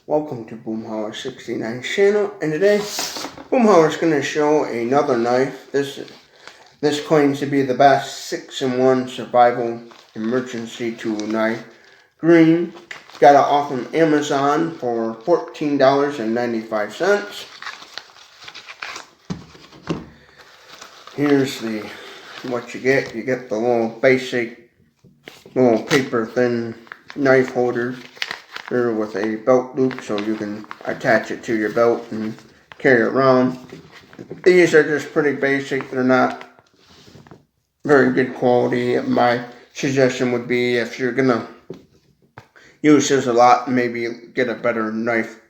Welcome to Boomhauer 69 channel, and today Boomhauer is going to show another knife. This claims to be the best 6-in-1 survival emergency tool knife. Green. Got it off of Amazon for $14.95. Here's what you get. You get the little basic, little paper thin knife holder here with a belt loop so you can attach it to your belt and carry it around. These are just pretty basic. They're not very good quality. My suggestion would be, if you're gonna use this a lot, maybe get a better knife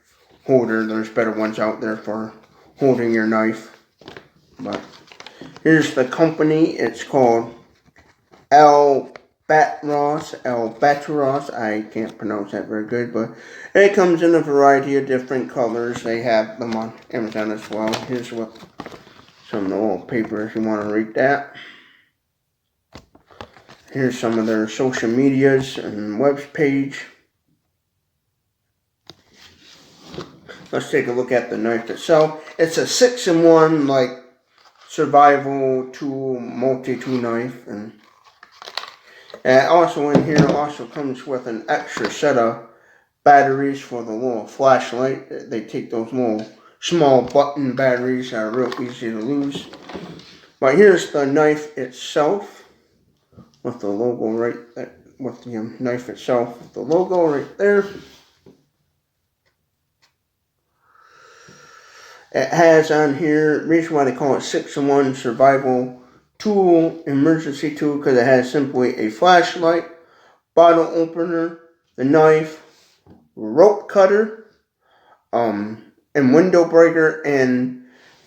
holder. There's better ones out there for holding your knife. But here's the company. It's called Albatross. I can't pronounce that very good, but it comes in a variety of different colors. They have them on Amazon as well. Here's what some of the little paper if you want to read that. Here's some of their social medias and web page. Let's take a look at the knife itself. It's a 6-in-1 like survival tool, multi-tool knife, and also in here also comes with an extra set of batteries for the little flashlight. They take those little small button batteries that are real easy to lose. But here's the knife itself with the logo right there, with the knife itself, the logo right there. It has on here, reason why they call it 6-in-1 survival tool, emergency tool, because it has simply a flashlight, bottle opener, the knife, rope cutter, and window breaker, and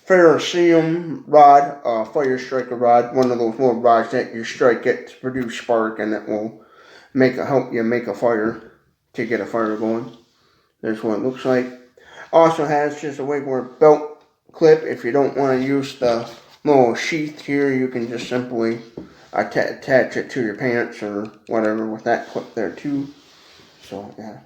ferrocerium rod, fire striker rod, one of those little rods that you strike it to produce spark, and it will help you make a fire, to get a fire going. There's what it looks like. Also has just a regular belt clip. If you don't want to use the little sheath here, you can just simply attach it to your pants or whatever with that clip there too. So yeah.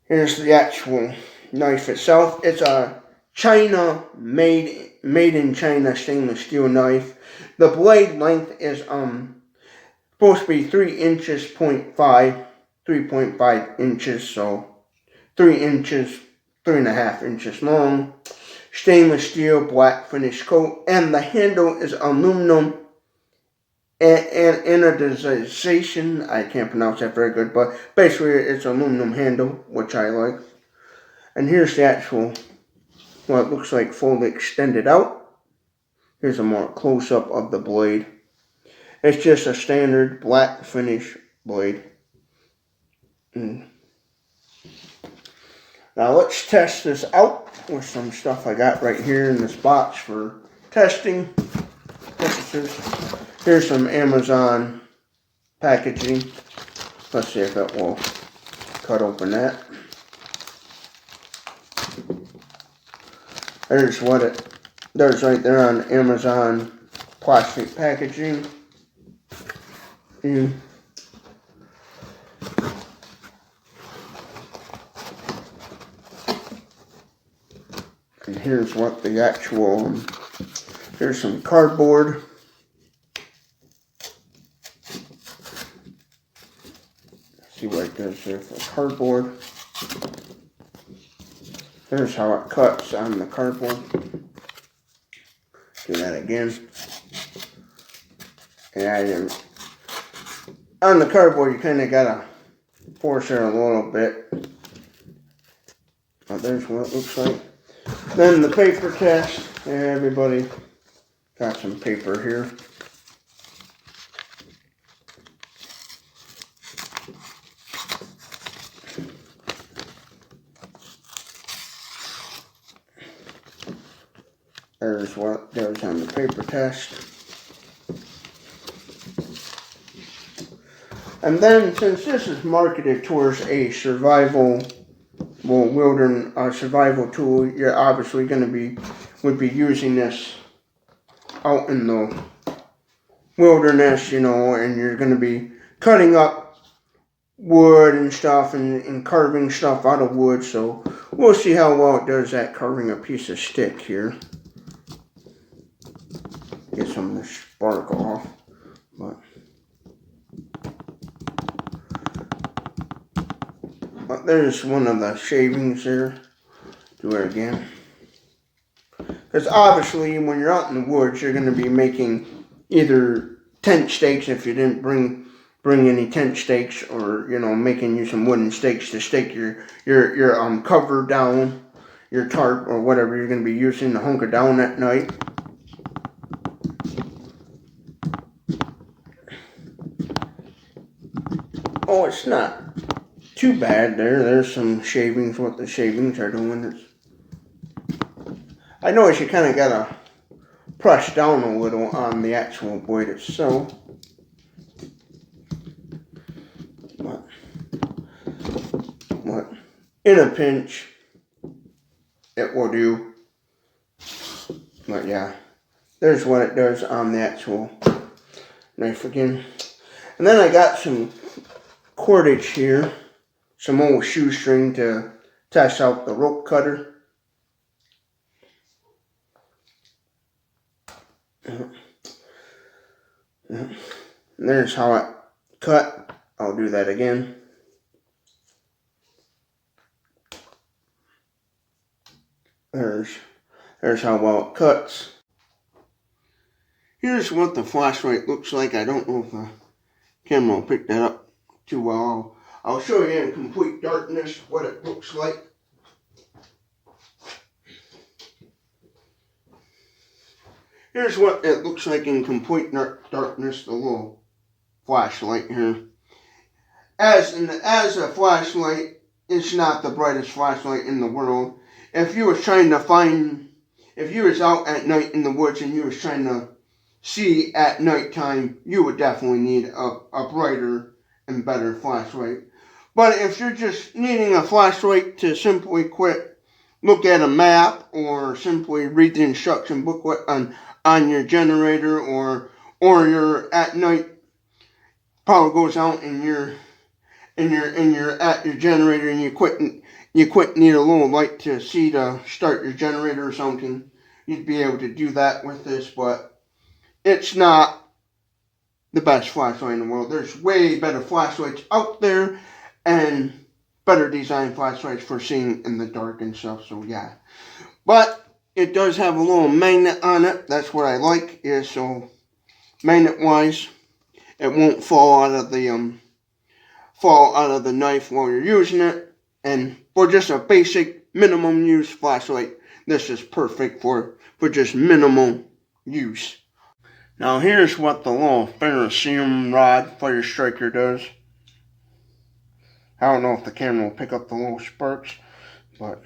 Here's the actual knife itself. It's a China made in China stainless steel knife. The blade length is supposed to be 3.5 inches, so 3.5 inches long. Stainless steel, black finish coat, and the handle is aluminum anodization. I can't pronounce that very good, but basically it's aluminum handle, which I like. And here's the actual, what it looks like fully extended out. Here's a more close-up of the blade. It's just a standard black finish blade. Now let's test this out with some stuff I got right here in this box for testing purposes. Here's some Amazon packaging. Let's see if it will cut open that. There's right there on Amazon plastic packaging. And here's what the actual, here's some cardboard. See what it does there for cardboard. Here's how it cuts on the cardboard. Do that again. And on the cardboard, you kind of gotta force it a little bit. But there's what it looks like. Then the paper test. Everybody got some paper here. There's what goes on the paper test. And then, since this is marketed towards a survival tool, you're obviously would be using this out in the wilderness, and you're going to be cutting up wood and stuff and carving stuff out of wood, so we'll see how well it does at carving a piece of stick here. Get some of the spark off, but there's one of the shavings there. Do it again. Because obviously when you're out in the woods, you're going to be making either tent stakes if you didn't bring any tent stakes, or making you some wooden stakes to stake your cover down, your tarp or whatever you're going to be using to hunker down at night. Oh, it's not too bad there. There's some shavings. What the shavings are doing. I notice you kind of gotta press down a little on the actual blade itself. But in a pinch, it will do. But yeah, there's what it does on the actual knife again. And then I got some cordage here, some old shoestring to test out the rope cutter. And there's how it cut. I'll do that again. There's how well it cuts. Here's what the flashlight looks like. I don't know if the camera will pick that up too well. I'll show you in complete darkness what it looks like. Here's what it looks like in complete darkness, the little flashlight here. As a flashlight, it's not the brightest flashlight in the world. If you was out at night in the woods and you was trying to see at nighttime, you would definitely need a brighter and better flashlight. But if you're just needing a flashlight to simply look at a map, or simply read the instruction booklet on your generator, or you're at night, power goes out and you're at your generator and you need a little light to see to start your generator or something, you'd be able to do that with this. But it's not the best flashlight in the world. There's way better flashlights out there and better designed flashlights for seeing in the dark and stuff. So yeah, but it does have a little magnet on it. That's what I like, is so magnet wise it won't fall out of the knife while you're using it. And for just a basic minimum use flashlight, this is perfect for just minimal use. Now here's what the little ferrocerium rod fire striker does. I don't know if the camera will pick up the little sparks, but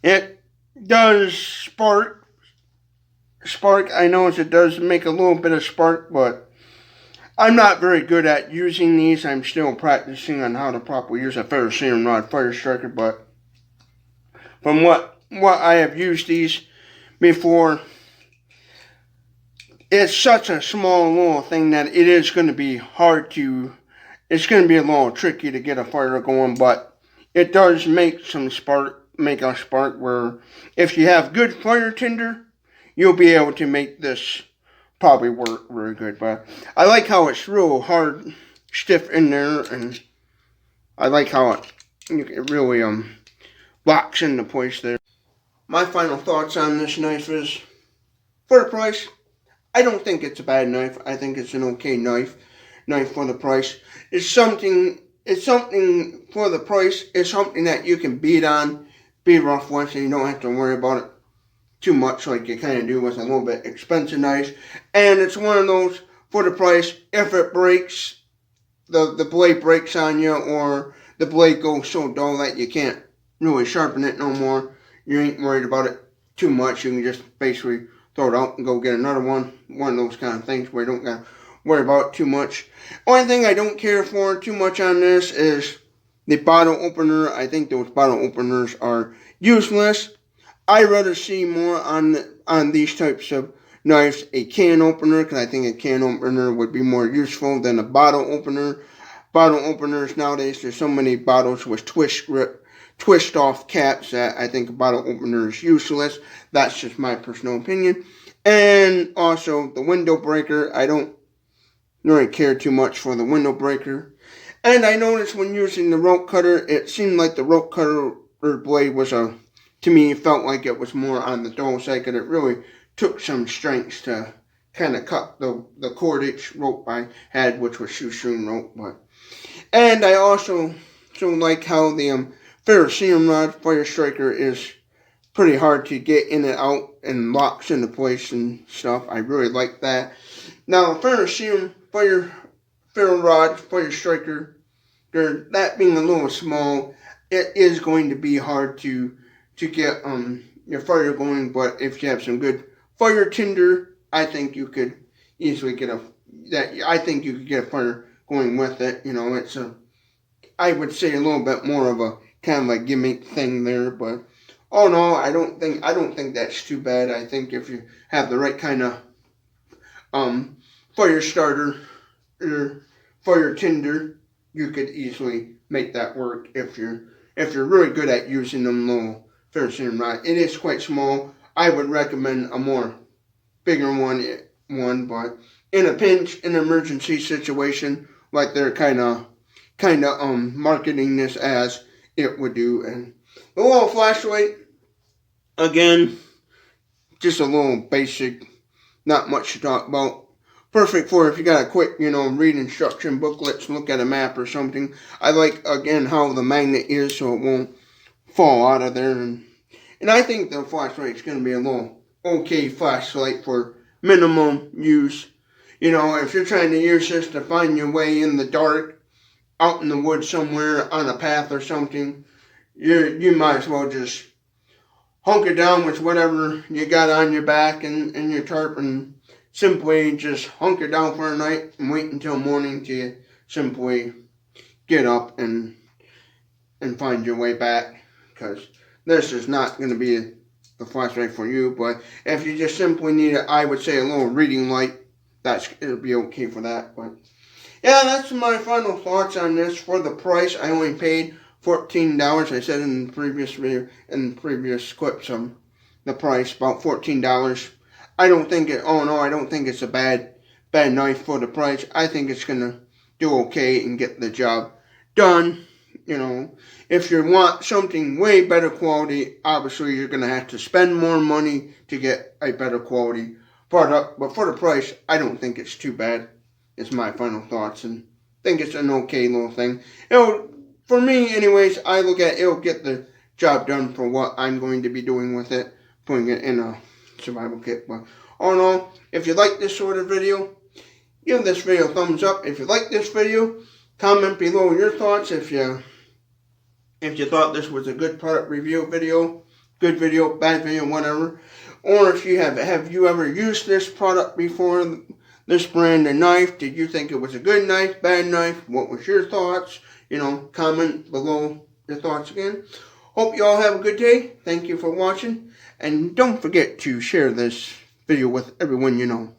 it does spark. I notice it does make a little bit of spark, but I'm not very good at using these. I'm still practicing on how to properly use a ferrocerium rod fire striker, but from what I have used these before, it's such a small little thing that it is going to be it's going to be a little tricky to get a fire going, but it does make a spark where if you have good fire tinder, you'll be able to make this probably work very good. But I like how it's real hard, stiff in there, and I like how it really locks into place there. My final thoughts on this knife is, for the price, I don't think it's a bad knife. I think it's an okay knife for the price. It's something for the price. It's something that you can be rough with, and you don't have to worry about it too much like you kind of do with a little bit expensive knives. And it's one of those, for the price, if it breaks, the blade breaks on you, or the blade goes so dull that you can't really sharpen it no more, you ain't worried about it too much. You can just basically throw it out and go get another one of those kind of things where you don't gotta worry about it too much. Only thing I don't care for too much on this is the bottle opener. I think those bottle openers are useless. I rather see more on these types of knives a can opener, because I think a can opener would be more useful than a bottle opener. Bottle openers nowadays, there's so many bottles with twist off caps that I think a bottle opener is useless. That's just my personal opinion. And also the window breaker, I don't really care too much for the window breaker. And I noticed when using the rope cutter, it seemed like the rope cutter blade was to me, it felt like it was more on the dull side, and it really took some strength to kind of cut the cordage rope I had, which was shoestring rope. And I also like how the ferrocerium rod fire striker is pretty hard to get in and out and locks into place and stuff. I really like that. Now, ferrocerium ferro rod fire striker, that being a little small, it is going to be hard to get your fire going. But if you have some good fire tinder, I think you could easily get a fire going with it. It's I would say a little bit more of a kind of a gimmick thing there, but oh no, I don't think that's too bad. I think if you have the right kind of fire starter or fire tinder, you could easily make that work if you're really good at using them little ferrocerium rod. It is quite small. I would recommend a more bigger one, but in a pinch, in an emergency situation, like they're kind of marketing this as, it would do. And the little flashlight, again, just a little basic, not much to talk about. Perfect for if you got a quick, read instruction booklets, look at a map or something. I like, again, how the magnet is so it won't fall out of there. And I think the flashlight is going to be a little okay flashlight for minimum use. If you're trying to use this to find your way in the dark, out in the woods somewhere on a path or something, you might as well just hunker down with whatever you got on your back and your tarp, and simply just hunker down for a night and wait until morning to simply get up and find your way back, because this is not going to be the flashlight for you. But if you just simply need it, I would say a little reading light, it'll be okay for that. But yeah, that's my final thoughts on this. For the price, I only paid $14. I said in the previous video, in the previous clips, the price, about $14. I don't think it's a bad knife for the price. I think it's gonna do okay and get the job done. If you want something way better quality, obviously you're gonna have to spend more money to get a better quality product. But for the price, I don't think it's too bad. It's my final thoughts, and think it's an okay little thing. For me, anyways, I look at it'll get the job done for what I'm going to be doing with it, putting it in a survival kit. But all in all, if you like this sort of video, give this video a thumbs up. If you like this video, comment below your thoughts. If you thought this was a good product review video, good video, bad video, whatever, or if you have you ever used this product before, this brand of knife, did you think it was a good knife, bad knife? What was your thoughts? Comment below your thoughts again. Hope you all have a good day. Thank you for watching. And don't forget to share this video with everyone you know.